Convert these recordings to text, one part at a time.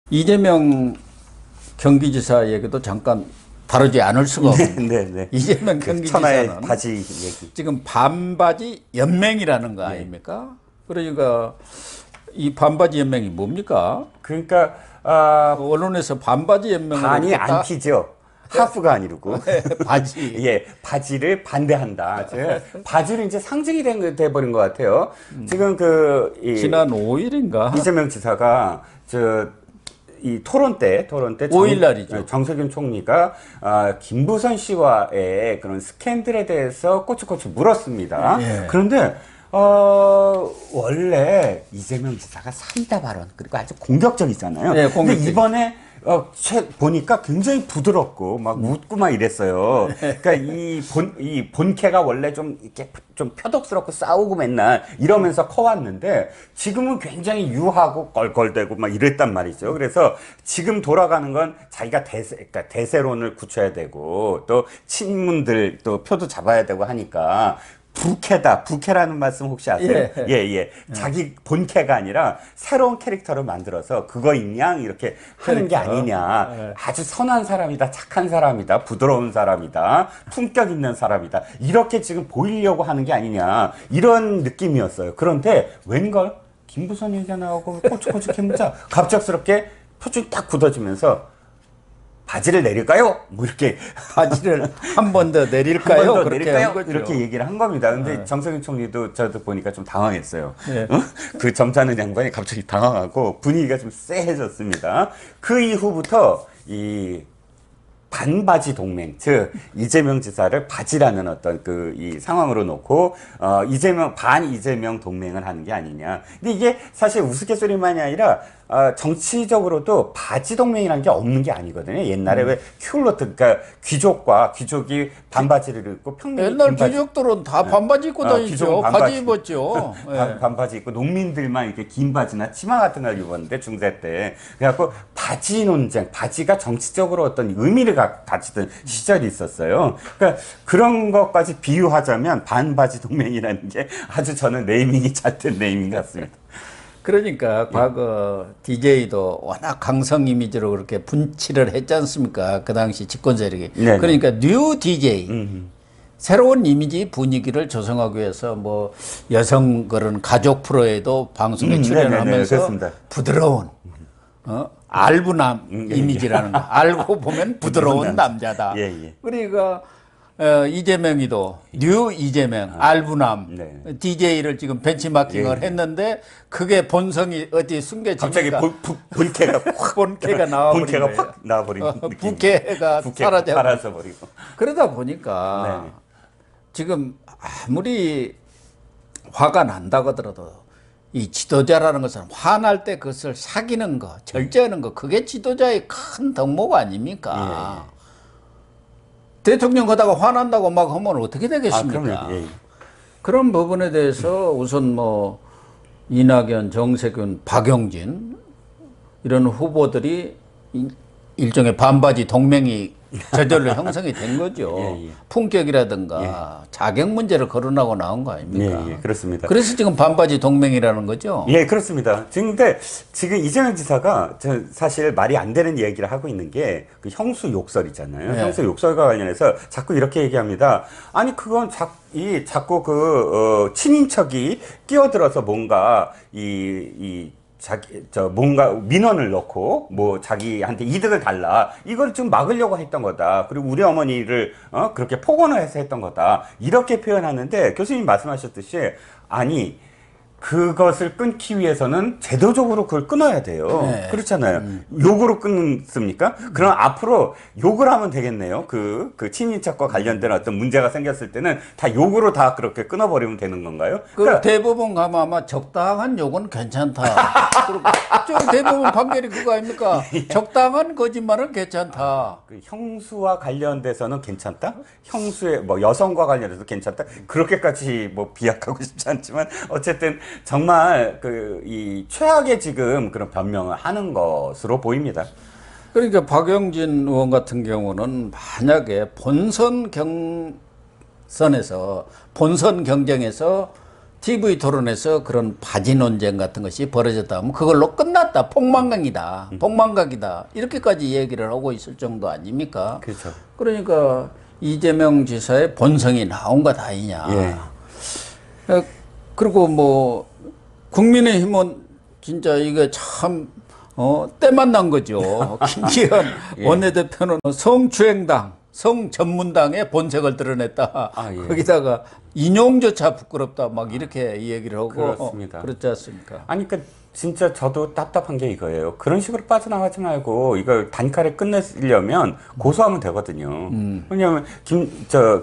이재명 경기지사 얘기도 잠깐 다루지 않을 수가 없는 네. 이재명 천하의 경기지사는 바지 얘기. 지금 반바지 연맹이라는 거 아닙니까? 그러니까 이 반바지 연맹이 뭡니까? 그러니까 언론에서 반바지 연맹을 반이 안티죠. 하프가 아니고 바지. 예, 바지를 반대한다. 바지를 이제 상징이 돼버린 것 같아요. 지금 지난 5일인가 이재명 지사가 이 토론 때 5일 날이죠. 정세균 총리가 김부선 씨와의 그런 스캔들에 대해서 꼬치꼬치 물었습니다. 예. 그런데 원래 이재명 지사가 사이다 발언 그리고 아주 공격적이잖아요. 네, 근데 이번에 보니까 굉장히 부드럽고 막 웃고 막 이랬어요. 그러니까 이 본캐가 원래 좀 이렇게 좀 표독스럽고 싸우고 맨날 이러면서 커왔는데 지금은 굉장히 유하고 껄껄대고 막 이랬단 말이죠. 그래서 지금 돌아가는 건 자기가 그러니까 대세론을 굳혀야 되고 또 친문들 또 표도 잡아야 되고 하니까 부캐라는 말씀 혹시 아세요? 예. 자기 본캐가 아니라 새로운 캐릭터를 만들어서 그거인 양 이렇게 하는 게 아니냐. 아주 선한 사람이다, 착한 사람이다, 부드러운 사람이다, 품격 있는 사람이다. 이렇게 지금 보이려고 하는 게 아니냐. 이런 느낌이었어요. 그런데 웬걸? 김부선 얘기가 나오고 꼬치꼬치 캐묻자 갑작스럽게 표정이 딱 굳어지면서 바지를 내릴까요? 뭐 이렇게 바지를 한 번 더 내릴까요? 한 번 더 그렇게 내릴까요? 한 거죠. 이렇게 얘기를 한 겁니다. 근데 정세균 총리도 저도 보니까 좀 당황했어요. 네. 그 점잖은 양반이 갑자기 당황하고 분위기가 좀 쎄해졌습니다. 그 이후부터 이 반바지 동맹, 즉 이재명 지사를 바지라는 어떤 이 상황으로 놓고 반 이재명 동맹을 하는 게 아니냐. 근데 이게 사실 우스갯소리만이 아니라 정치적으로도 바지 동맹이라는 게 없는 게 아니거든요. 옛날에 왜 큐로트, 그러니까 귀족이 반바지를 입고 평민이 옛날 귀족들은 다 반바지 입고 다니죠. 바지 입었죠. 반바지 입고 농민들만 이렇게 긴 바지나 치마 같은 걸 입었는데 중세 때. 그래갖고 바지 논쟁, 바지가 정치적으로 어떤 의미를 가지던 시절이 있었어요. 그러니까 그런 것까지 비유하자면 반바지 동맹이라는 게 아주 저는 네이밍이 잘 된 네이밍 같습니다. 그러니까 과거 DJ도 워낙 강성 이미지로 그렇게 분칠을 했지 않습니까? 그 당시 집권 세력이. 네네. 그러니까 뉴 DJ. 새로운 이미지 분위기를 조성하기 위해서 뭐 여성 그런 가족 프로에도 방송에 출연하면서 부드러운 알부남 이미지라는 거. 알고 보면 부드러운 남자다. 그러니까 이재명이도 뉴 이재명 알부남 DJ를 지금 벤치마킹을 했는데 그게 본성이 어디 숨겨지니까 갑자기 본캐가 나와버린 본캐가 거예요. 확 나와버린 부캐가 사라져버리고 그러다 보니까 지금 아무리 화가 난다고 하더라도 이 지도자라는 것은 화날 때 그것을 사귀는 거, 절제하는 거, 그게 지도자의 큰 덕목 아닙니까? 대통령 가다가 화난다고 막 하면 어떻게 되겠습니까? 그런 부분에 대해서 우선 뭐 이낙연, 정세균, 박용진 이런 후보들이 일종의 반바지 동맹이 저절로 형성이 된 거죠. 품격이라든가 자격 문제를 거론하고 나온 거 아닙니까? 그렇습니다. 그래서 지금 반바지 동맹이라는 거죠. 그렇습니다. 근데 지금 이재명 지사가 사실 말이 안 되는 얘기를 하고 있는 게 그 형수 욕설이잖아요. 형수 욕설과 관련해서 자꾸 이렇게 얘기합니다. 아니 그건 자꾸 친인척이 끼어들어서 뭔가 뭔가 민원을 넣고 뭐 자기한테 이득을 달라 이걸 좀 막으려고 했던 거다. 그리고 우리 어머니를 그렇게 폭언해서 했던 거다. 이렇게 표현하는데 교수님 말씀하셨듯이 아니 그것을 끊기 위해서는 제도적으로 그걸 끊어야 돼요. 그렇잖아요. 욕으로 끊습니까? 그럼 앞으로 욕을 하면 되겠네요. 그 친인척과 관련된 어떤 문제가 생겼을 때는 다 욕으로 다 그렇게 끊어버리면 되는 건가요? 그러니까 대법원 가면 아마 적당한 욕은 괜찮다. 저 대법원 판결이 그거 아닙니까? 적당한 거짓말은 괜찮다. 형수와 관련돼서는 괜찮다? 형수의 뭐 여성과 관련해서 괜찮다? 그렇게까지 뭐 비약하고 싶지 않지만 어쨌든 정말 이 최악의 지금 그런 변명을 하는 것으로 보입니다. 그러니까 박용진 의원 같은 경우는 만약에 본선 경쟁에서 TV 토론에서 그런 바지 논쟁 같은 것이 벌어졌다 하면 그걸로 끝났다. 폭망각이다. 폭망각이다. 이렇게까지 얘기를 하고 있을 정도 아닙니까? 그렇죠. 그러니까 이재명 지사의 본성이 나온 것 아니냐. 예. 그리고 뭐 국민의힘은 진짜 이게 참 때만 난 거죠. 김기현 예. 원내대표는 성추행당, 성전문당의 본색을 드러냈다. 아, 예. 거기다가 인용조차 부끄럽다. 막 이렇게 얘기를 하고 그렇습니다. 그렇지 않습니까? 아니, 진짜 저도 답답한 게 이거예요. 그런 식으로 빠져나가지 말고 이걸 단칼에 끝내려면 고소하면 되거든요. 왜냐하면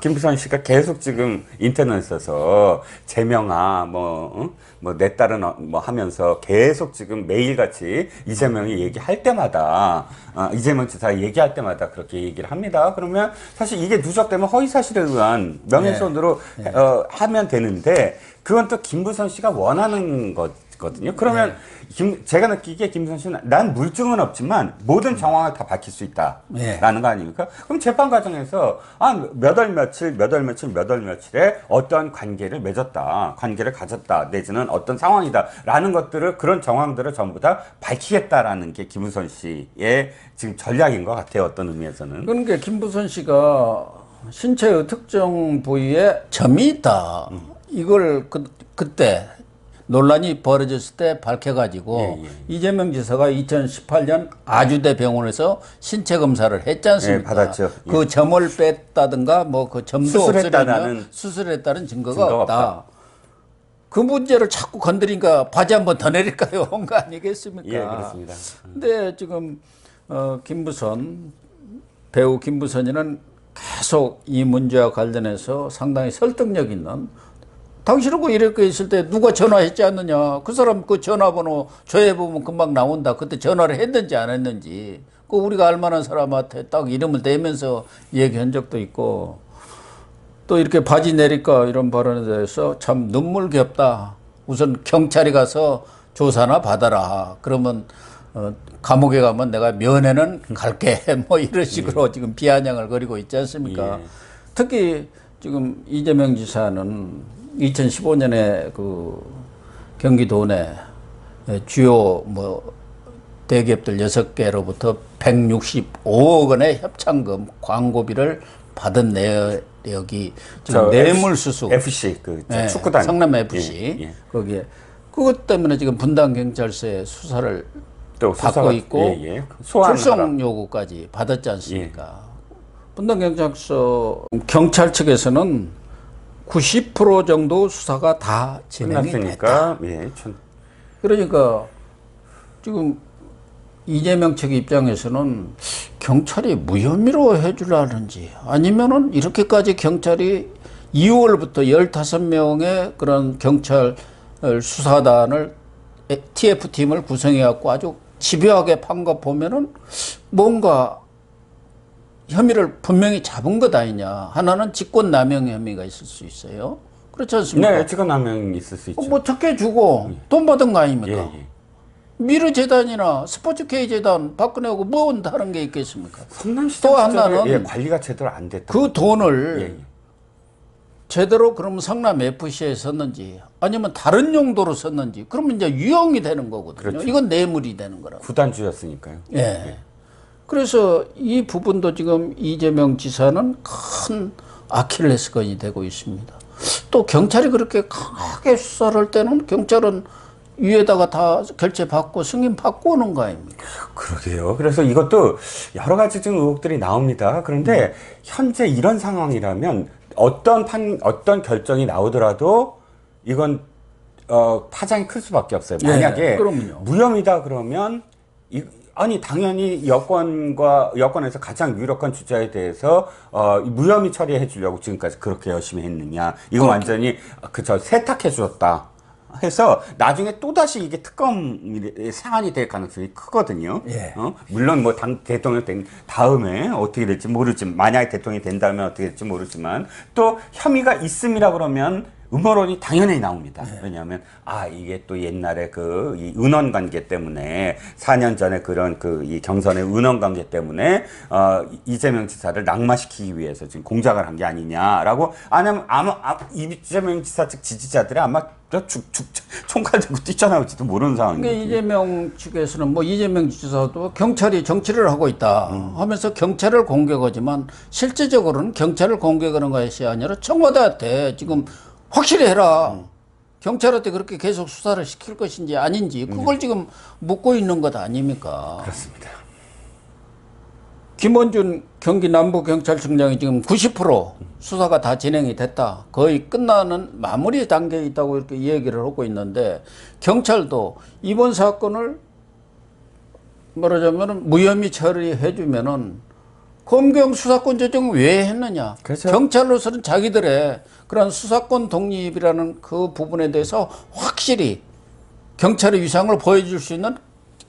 김부선 씨가 계속 지금 인터넷에서 제명아 내 딸은 뭐 하면서 계속 지금 매일같이 이재명이 얘기할 때마다 이재명 지사 얘기할 때마다 그렇게 얘기를 합니다. 그러면 사실 이게 누적되면 허위사실에 의한 명예훼손으로 하면 되는데 그건 또 김부선 씨가 원하는 거거든요. 그러면 제가 느끼기에 김부선 씨는 난 물증은 없지만 모든 정황을 다 밝힐 수 있다라는 거 아닙니까? 그럼 재판 과정에서 몇 월 며칠에 어떤 관계를 맺었다, 관계를 가졌다, 내지는 어떤 상황이다라는 것들을 그런 정황들을 전부 다 밝히겠다라는 게 김부선 씨의 지금 전략인 것 같아요. 어떤 의미에서는. 그러니까 김부선 씨가 신체의 특정 부위에 점이 있다. 이걸 그때 논란이 벌어졌을 때 밝혀가지고 이재명 지사가 2018년 아주대 병원에서 신체 검사를 했지 않습니까? 받았죠. 그 점을 뺐다든가 뭐 그 점도 수술했다는 수술했다는 증거가 없다. 그 문제를 자꾸 건드리니까 바지 한번 더 내릴까요? 한 거 아니겠습니까? 예, 그렇습니다. 근데 지금 배우 김부선이는 계속 이 문제와 관련해서 상당히 설득력 있는 당신하고 이렇게 있을 때 누가 전화했지 않느냐. 그 사람 그 전화번호 조회해보면 금방 나온다. 그때 전화를 했는지 안 했는지. 그 우리가 알만한 사람한테 딱 이름을 대면서 얘기한 적도 있고. 또 이렇게 바지 내릴까 이런 발언에 대해서 참 눈물겹다. 우선 경찰이 가서 조사나 받아라. 그러면 감옥에 가면 내가 면회는 갈게. 뭐 이런 식으로 지금 비아냥을 거리고 있지 않습니까? 특히 지금 이재명 지사는 2015년에 그 경기도 내 주요 대기업들 6개로부터 165억 원의 협찬금 광고비를 받은 내역이 지금 뇌물수수 FC 축구단 성남 FC 거기에 그것 때문에 지금 분당 경찰서에 수사를 또 받고 있고 출석 요구까지 받았지 않습니까? 분당 경찰서 경찰 측에서는 90% 정도 수사가 다 진행이 됐다. 그러니까 지금 이재명 측 입장에서는 경찰이 무혐의로 해주려는지 아니면은 이렇게까지 경찰이 2월부터 15명의 그런 경찰 수사단을 TF팀을 구성해갖고 아주 집요하게 판 거 보면은 뭔가 혐의를 분명히 잡은 것 아니냐. 하나는 직권남용 혐의가 있을 수 있어요. 그렇지 않습니까? 네, 직권남용이 있을 수 있죠. 뭐 적게 주고 돈 받은 거 아닙니까? 미르 재단이나 스포츠 K 재단 박근혜하고 뭔 다른 게 있겠습니까? 또 하나는 관리가 제대로 안 됐다. 그 돈을 제대로 그러면 성남 FC에 썼는지 아니면 다른 용도로 썼는지 그러면 이제 유형이 되는 거거든요. 그렇죠. 이건 뇌물이 되는 거라고. 구단주였으니까요. 그래서 이 부분도 지금 이재명 지사는 큰 아킬레스건이 되고 있습니다. 또 경찰이 그렇게 강하게 수사를 할 때는 경찰은 위에다가 다 결제 받고 승인 받고 오는 거 아닙니까? 그러게요. 그래서 이것도 여러 가지 지금 의혹들이 나옵니다. 그런데 현재 이런 상황이라면 어떤 결정이 나오더라도 이건 파장이 클 수밖에 없어요. 만약에 무혐의다 그러면 당연히 여권에서 가장 유력한 주자에 대해서 무혐의 처리해 주려고 지금까지 그렇게 열심히 했느냐. 이거 완전히 세탁해 주었다 해서 나중에 또다시 이게 특검 사안이 될 가능성이 크거든요. 물론 대통령 된 다음에 어떻게 될지 모르지만 만약에 대통령이 된다면 어떻게 될지 모르지만 또 혐의가 있음이라 그러면 음모론이 당연히 나옵니다. 왜냐하면 이게 또 옛날에 이 은원 관계 때문에 4년 전에 그런 이 경선의 은원 관계 때문에 이재명 지사를 낙마시키기 위해서 지금 공작을 한 게 아니냐라고 아니면 아마 이재명 지사 측 지지자들이 아마 총칼 들고 뛰쳐나올지도 모르는 상황이에요. 그러니까 이재명 측에서는 뭐 이재명 지사도 경찰이 정치를 하고 있다 하면서 경찰을 공격하지만 실제적으로는 경찰을 공격하는 것이 아니라 청와대한테 지금 확실히 해라. 경찰한테 그렇게 계속 수사를 시킬 것인지 아닌지 그걸 지금 묻고 있는 것 아닙니까? 그렇습니다. 김원준 경기 남부경찰청장이 지금 90% 수사가 다 진행이 됐다. 거의 끝나는 마무리 단계에 있다고 이렇게 얘기를 하고 있는데 경찰도 이번 사건을 말하자면 무혐의 처리해주면은 검경 수사권 조정 왜 했느냐. 그렇죠. 경찰로서는 자기들의 그런 수사권 독립이라는 그 부분에 대해서 확실히 경찰의 위상을 보여줄 수 있는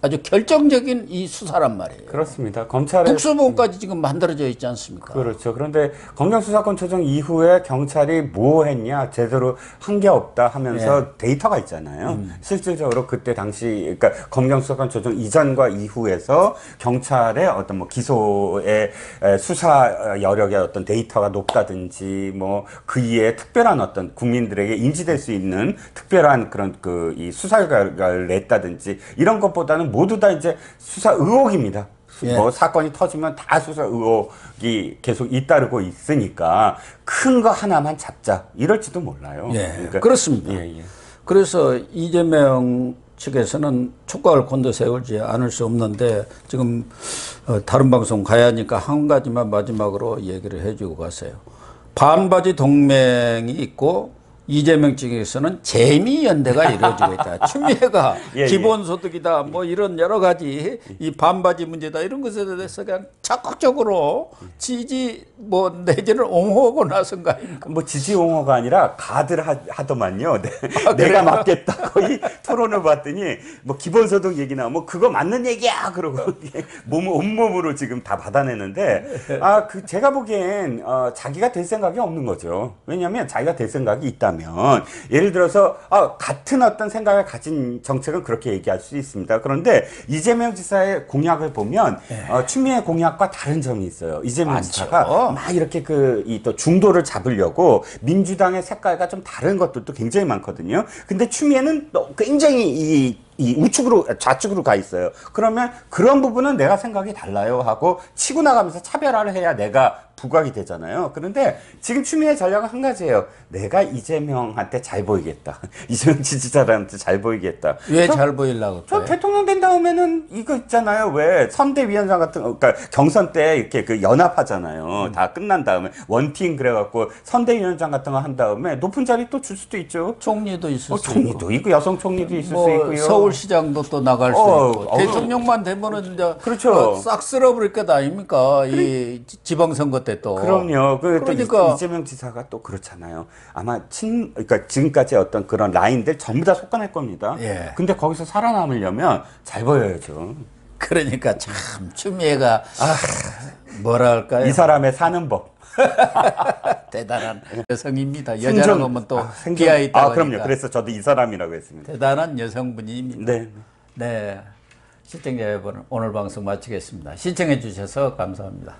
아주 결정적인 이 수사란 말이에요. 그렇습니다. 검찰의 특수본까지 지금 만들어져 있지 않습니까? 그렇죠. 그런데 검경수사권 조정 이후에 경찰이 뭐 했냐, 제대로 한 게 없다 하면서 데이터가 있잖아요. 실질적으로 그때 당시, 그러니까 검경수사권 조정 이전과 이후에서 경찰의 어떤 뭐 기소의 수사 여력의 어떤 데이터가 높다든지 뭐 그 이에 특별한 어떤 국민들에게 인지될 수 있는 특별한 그런 이 수사 결과를 냈다든지 이런 것보다는 모두 다 이제 수사 의혹입니다. 뭐 사건이 터지면 다 수사 의혹이 계속 잇따르고 있으니까 큰 거 하나만 잡자 이럴지도 몰라요. 그러니까 그렇습니다. 예. 그래서 이재명 측에서는 촉각을 곤두 세우지 않을 수 없는데 지금 다른 방송 가야 하니까 한 가지만 마지막으로 얘기를 해주고 가세요. 반바지 동맹이 있고 이재명 측에서는 재미연대가 이루어지고 있다. 추미애가 기본소득이다. 뭐 이런 여러 가지 이 반바지 문제다. 이런 것에 대해서 그냥 적극적으로 지지 뭐 내지는 옹호하고 나선 거 아닙니까? 뭐 지지 옹호가 아니라 가들 하더만요. 내가 맞겠다고 이 토론을 봤더니 뭐 기본소득 얘기나 뭐 그거 맞는 얘기야 그러고 온몸으로 지금 다 받아내는데 제가 보기엔 자기가 될 생각이 없는 거죠. 왜냐하면 자기가 될 생각이 있다면 예를 들어서 같은 어떤 생각을 가진 정책은 그렇게 얘기할 수 있습니다. 그런데 이재명 지사의 공약을 보면 추미애 공약과 다른 점이 있어요. 이재명 지사가 막 이렇게 또 중도를 잡으려고 민주당의 색깔과 좀 다른 것들도 굉장히 많거든요. 근데 추미애는 굉장히 이 우측으로 좌측으로 가 있어요. 그러면 그런 부분은 내가 생각이 달라요 하고 치고 나가면서 차별화를 해야 내가 부각이 되잖아요. 그런데 지금 추미애 전략은 한 가지예요. 내가 이재명한테 잘 보이겠다. 이재명 지지자들한테 잘 보이겠다. 왜 잘 보이려고? 저 대통령 된 다음에는 이거 있잖아요. 왜 선대위원장 같은 그러니까 경선 때 이렇게 연합하잖아요. 다 끝난 다음에 원팀 그래갖고 선대위원장 같은 거 한 다음에 높은 자리 또 줄 수도 있죠. 총리도 있을 수 총리도 있고 여성 총리도 있을 수 있고요. 서울시장도 또 나갈 수 있고 대통령만 되면은 이제 그렇죠. 싹 쓸어버릴 것 아닙니까? 이 지방선거 때 또. 그럼요. 그러니까 이재명 지사가 또 그렇잖아요. 아마 그러니까 지금까지 어떤 그런 라인들 전부 다 솎아낼 겁니다. 근데 거기서 살아남으려면 잘 보여야죠. 그러니까 참 추미애가 뭐랄까요? 이 사람의 사는 법. 대단한 여성입니다. 여자라고 하면 또 기아 있다. 그럼요. 그래서 저도 이 사람이라고 했습니다. 대단한 여성분입니다. 네. 네. 시청자 여러분, 오늘 방송 마치겠습니다. 시청해 주셔서 감사합니다.